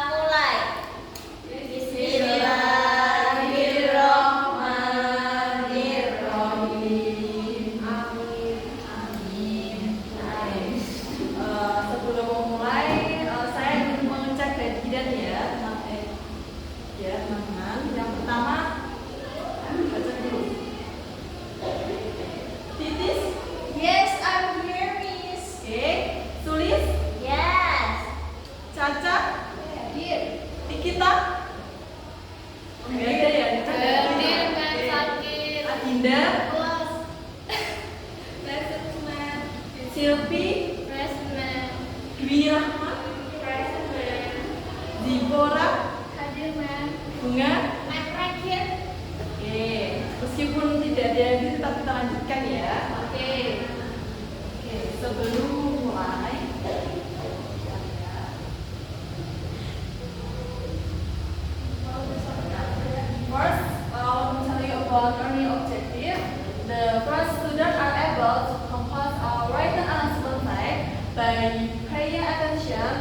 mulai. Bismillahirrahmanirrahim. Amin. Amin. Sebelum memulai, saya ingin mengecek dan ya, teman-teman. Yang pertama, baca dulu. Titis, Yes, I'm here, Miss. oke. Sulis, Yes. Caca, Here. Tikita, oke ada ya. Hadir, Oke. kan sakit. Adinda, Kelas. Present. Silvi, Present. Dwi Rahma, Present. Zibora, Hadir, ma'am. Bunga. I'm right here. Oke, meskipun tidak ada yang tetap kita lanjutkan ya. Oke. Oke, sebelum mulai, first, I want to tell you about learning objective. The first students are able to compose a written announcement text by paying attention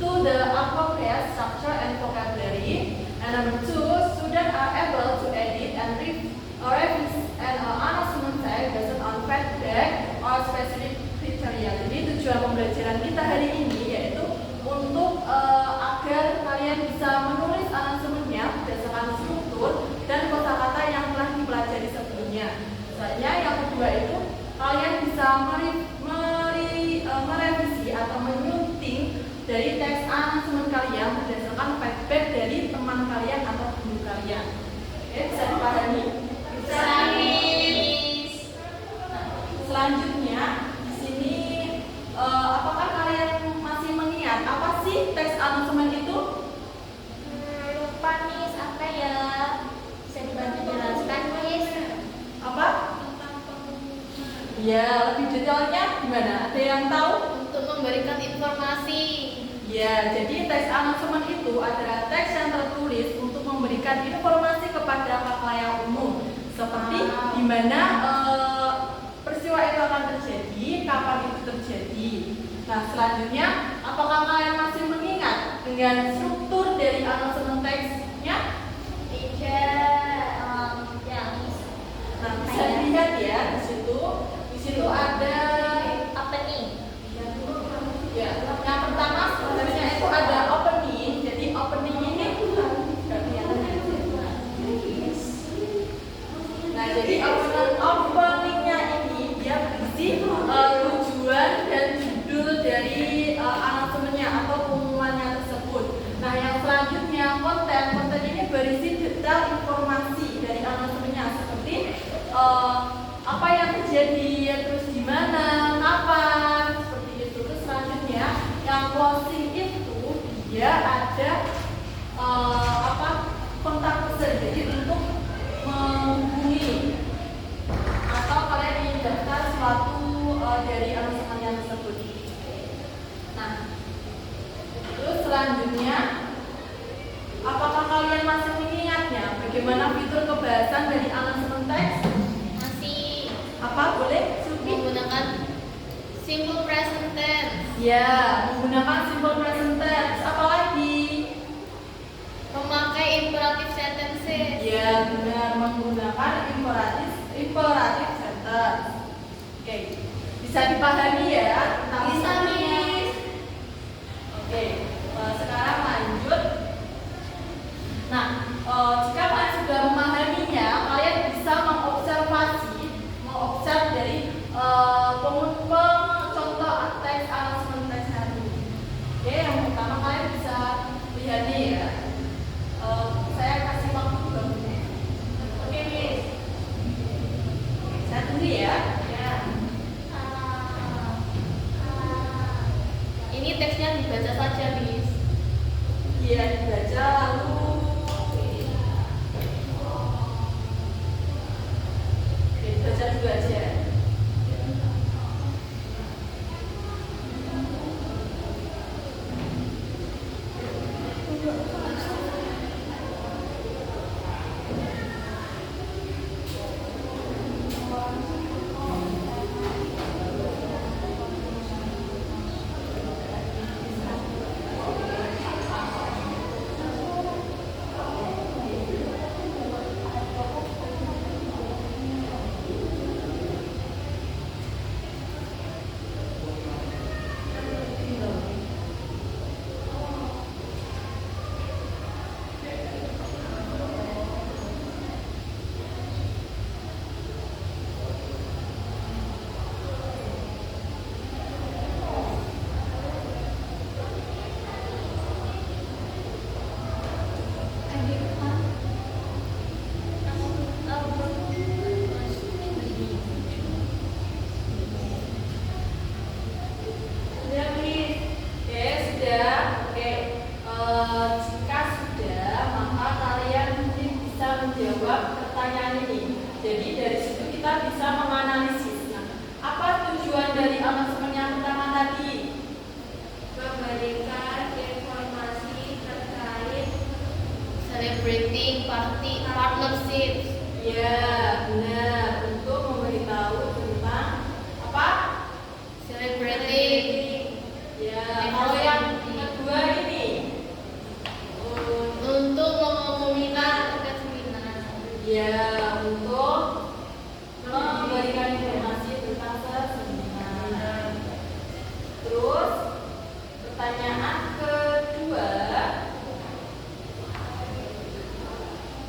to the appropriate structure and vocabulary. And number two, students are able to edit and revise an announcement text based on feedback or specific criteria. Jadi tujuan pembelajaran kita hari ini yaitu untuk agar kalian bisa menulis announcement-nya berdasarkan struktur dan kosakata yang telah dipelajari sebelumnya. Selanjutnya yang kedua itu kalian bisa merevisi atau menyunting dari teks announcement kalian berdasarkan feedback dari teman kalian atau guru kalian. Oke, bisa dipahami? Bisa, Miss. Nah, selanjutnya di sini apakah kalian masih mengingat apa sih teks announcement itu? Lupa, Miss. Apa ya? Bisa dibantu jelaskan, Miss? Apa? Ya, lebih detailnya gimana? Ada yang tahu? Untuk memberikan informasi. Ya, jadi teks announcement itu adalah teks yang tertulis untuk memberikan informasi kepada khalayak umum, seperti di mana peristiwa itu akan terjadi, kapan itu terjadi. Nah, selanjutnya, apakah kalian masih mengingat dengan struktur dari announcement teksnya? Ya, Miss. Nah, bisa dilihat ya di situ. Di situ ada Apa nih? ya, yang pertama sebenarnya itu ada opening. Jadi opening ini nah, jadi openingnya ini dia berisi tujuan dan judul dari announcementnya atau pengumumannya tersebut. Nah, yang selanjutnya konten ini berisi detail informasi dari announcementnya seperti apa yang terjadi, terus di mana, kapan, seperti itu. Terus selanjutnya yang closing itu dia ada kontak person, jadi untuk menghubungi atau kalian ingin daftar suatu dari announcement tersebut. Nah, terus selanjutnya, apakah kalian masih mengingatnya bagaimana fitur kebahasan dari announcement text? Masih Apa boleh? Supi? menggunakan simple present tense. Ya, menggunakan simple present tense. Apa lagi? Memakai imperative sentences. Ya, benar, menggunakan imperative sentence. Oke, bisa dipahami ya tentang Bisa, strukturnya? Miss. Oke, sekarang lanjut. Nah, jika kalian sudah memahaminya, kalian bisa mengobserv dari contoh teks announcement teks hari ini. Oke, yang pertama kalian bisa lihat nih ya. Saya kasih waktu 2 menit. Oke, Miss. Oke, saya tunggu ya. Ya. Ini teksnya dibaca saja, Miss. Iya, dibaca lalu Jadi dari situ kita bisa menganalisis. Nah, apa tujuan dari announcement yang pertama tadi? Memberikan informasi terkait celebrating party partnership. Ya, benar. Untuk memberitahu tentang apa? Celebrating. Ya, kalau yang kedua ini Untuk mengumumkan terkait seminar. ya, untuk memberikan informasi tentang seminar. Terus pertanyaan kedua,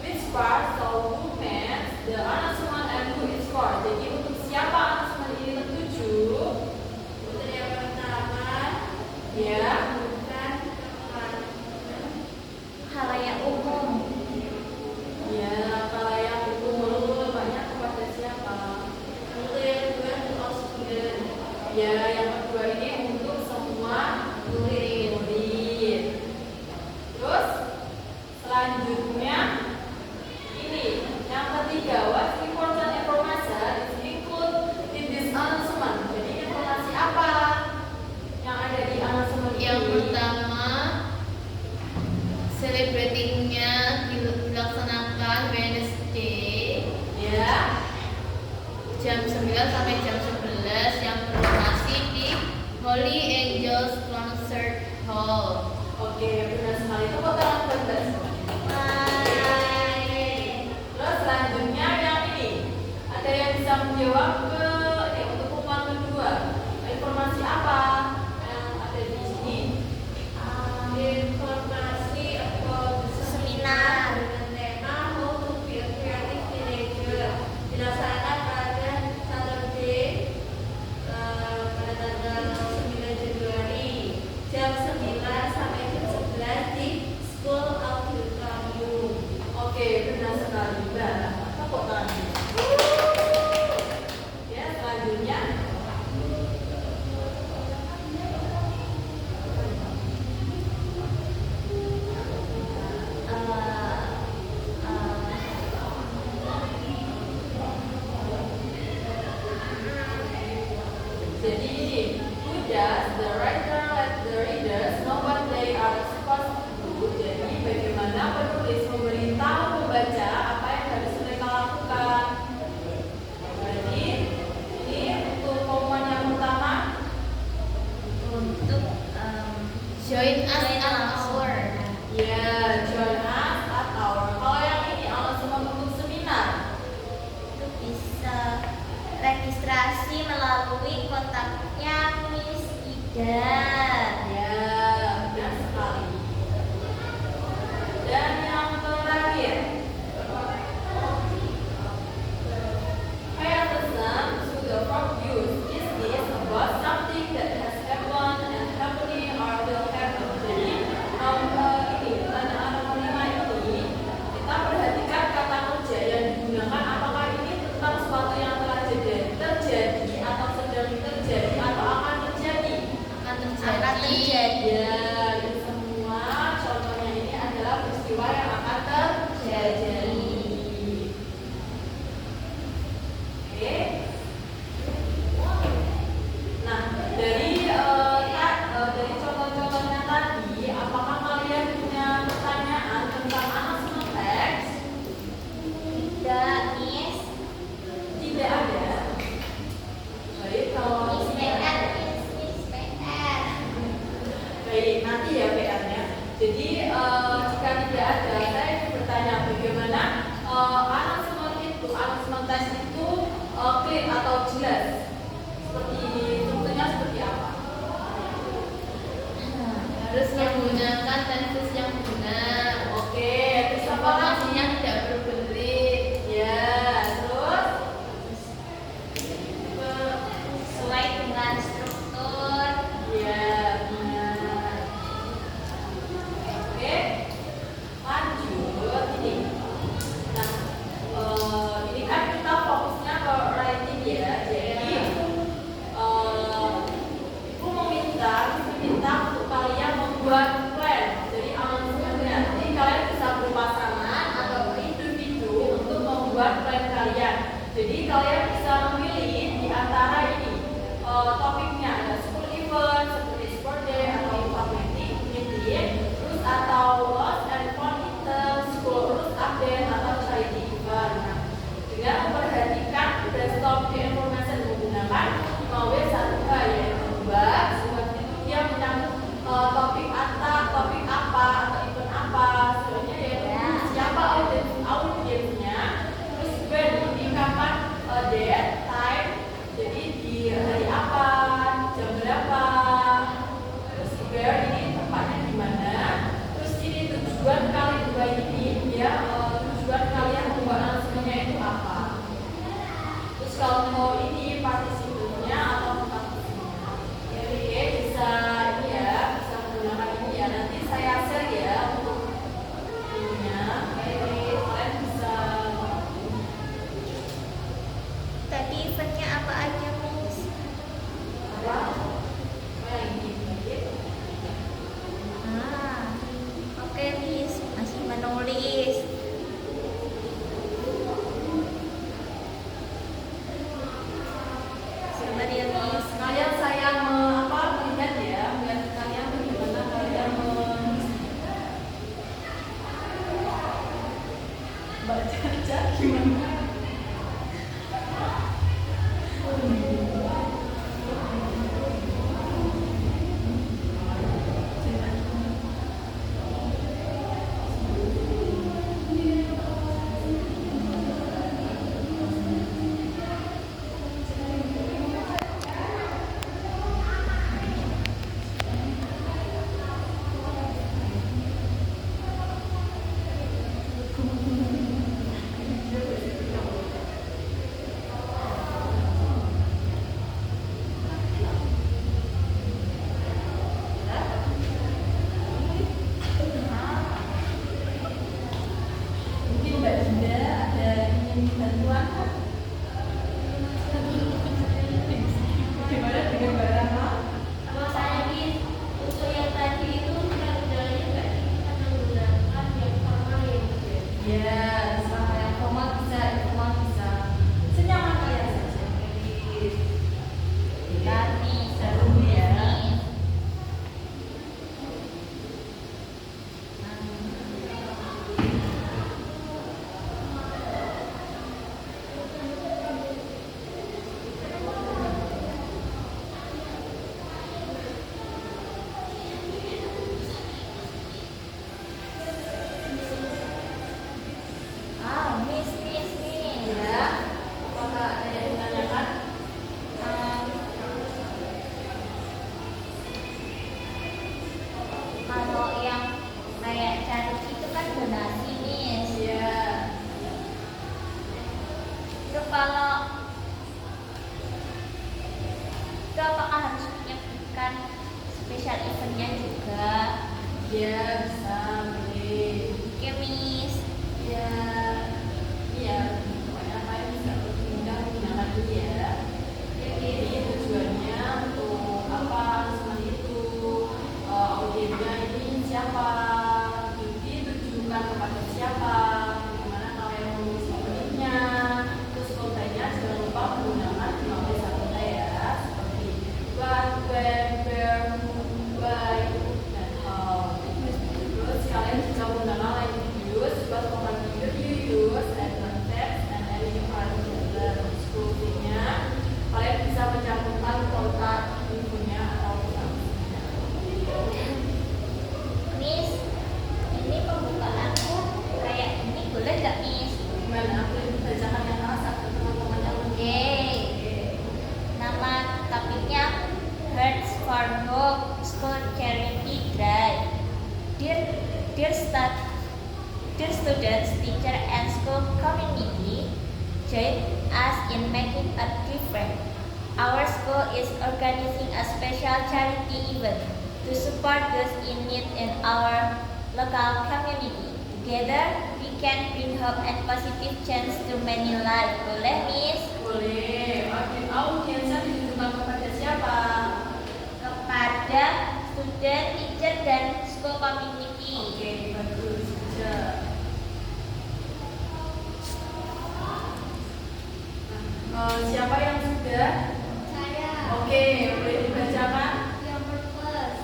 which part of movement the announcement and who is for? Jadi untuk siapa announcement ini tertuju? Untuk yang pertama, Ya, bukan halayak umum. ya, kalau yang umum banyak kepada siapa? Untuk yang kedua, untuk all student. Ya, yang kedua ini untuk semua murid. Terus selanjutnya ini yang ketiga, what important information is included in this announcement? Jadi informasi apa yang ada di announcement ini? Yang pertama, celebratingnya dilaksanakan Wednesday Ya, jam 9 sampai jam 11 yang berlokasi di Holy Angels Concert Hall. oke, benar sekali. Tepuk tangan buat Mbak semua. Terus selanjutnya yang ini, ada yang bisa menjawab ke untuk pengumuman kedua? Informasi apa yang ada di sini? Informasi about seminar dengan tema How to be a Creative Teenager dilaksanakan pada Saturday pada tanggal 9 Januari jam 9 sampai jam 11 di School of aja gimana? Mungkin Mbak Dinda ada ingin bantuan? Gimana dengan Mbak Rama? Kalau saya Miss, untuk yang tadi itu gejalanya nggak kita menggunakan yang formal ya Miss ya? Ya, selama yang formal bisa, informal bisa. Senyaman kalian saja. Tadi Seru ya. Miss. Ya, apakah ada yang ditanyakan? Kalau yang kayak charity itu kan donasi Miss. Ya, Itu kalau itu apakah harus menyaksikan special eventnya juga? ya bisa, boleh. Oke Miss. Ya, iya, pokoknya apa yang bisa berpindah gunakan dulu ya. Jadi tujuannya untuk apa seperti itu, audiennya ini siapa, ditujukan kepada siapa, bagaimana kalian menulis openingnya, terus kontennya jangan lupa menggunakan 15 kata ya, seperti what, when, where, who, why, dan how. Terus kalian juga menggunakan line videos, buat format video you use and text and editing file together. Closingnya kalian bisa mencantumkan kontak infonya atau sanksinya. Miss, ini pembukaanku kayak ini boleh nggak Miss? Gimana? Boleh dibacakan yang rasa ke teman-teman yang Oke. Nama topiknya Hearts for Hope School Charity Drive. Dear students, teacher, and school community, join us in making a difference. Our school is organizing a special charity event to support those in need in our local community. Together, we can bring hope and positive change to many lives. Boleh, Miss? boleh. Audiensnya ditujukan kepada siapa? Kepada student, teacher, dan school community. Oke, bagus saja. Siapa yang sudah? Saya. Oke, boleh dibacakan? Yang purpose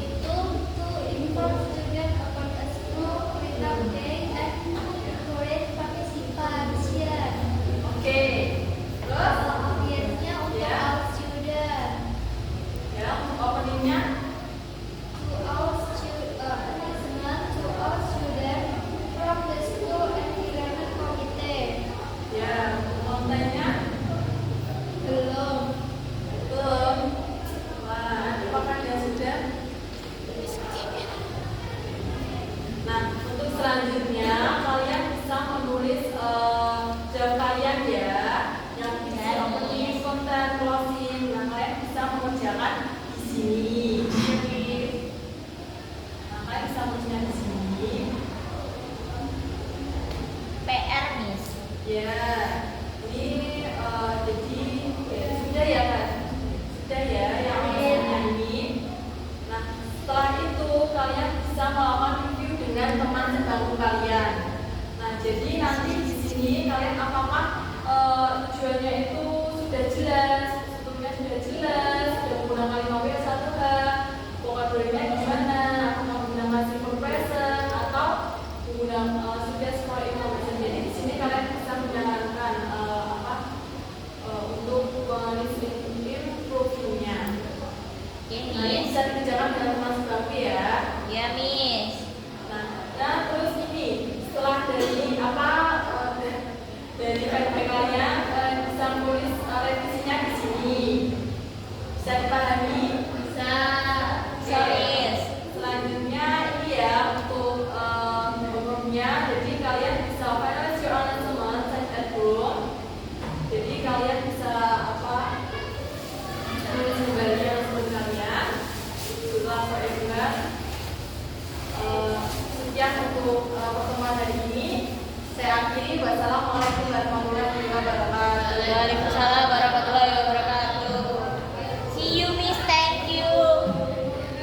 itu to inform student about a school without day and encourage participation. Oke. Terus? Audiensnya untuk Ya. our student. Ya, untuk openingnya? To our listener, to our student from the school environment committee. Ya, untuk kontennya? Belum. Belum. Wah, apakah dia sudah? Nah, untuk selanjutnya kalian bisa menulis draft kalian ya, yang bisa opening, konten, closing. Nah, kalian bisa mengerjakan di sini. Nah, kalian bisa mengerjakan di sini. PR Miss. Ya, ini jadi ya, sudah ya kan? Sudah ya yang hasilnya ini. Nah, setelah itu kalian bisa melakukan review dengan teman sebangku kalian. Nah, jadi nanti di sini kalian apakah tujuannya itu sudah jelas, strukturnya sudah jelas, sudah menggunakan 5W1H, vocabulary-nya gimana, apakah menggunakan simple present atau menggunakan sudah sekolah 5W1H Bisa dipahami? Bisa. Oke. Solis. Selanjutnya ini ya untuk homeworknya. Jadi kalian bisa finalize your own assignment such at home. Jadi kalian bisa tulis kembali yang sebenarnya. Setelah for everyone. Sekian untuk pertemuan hari ini. Saya akhiri. Wassalamualaikum warahmatullahi wabarakatuh.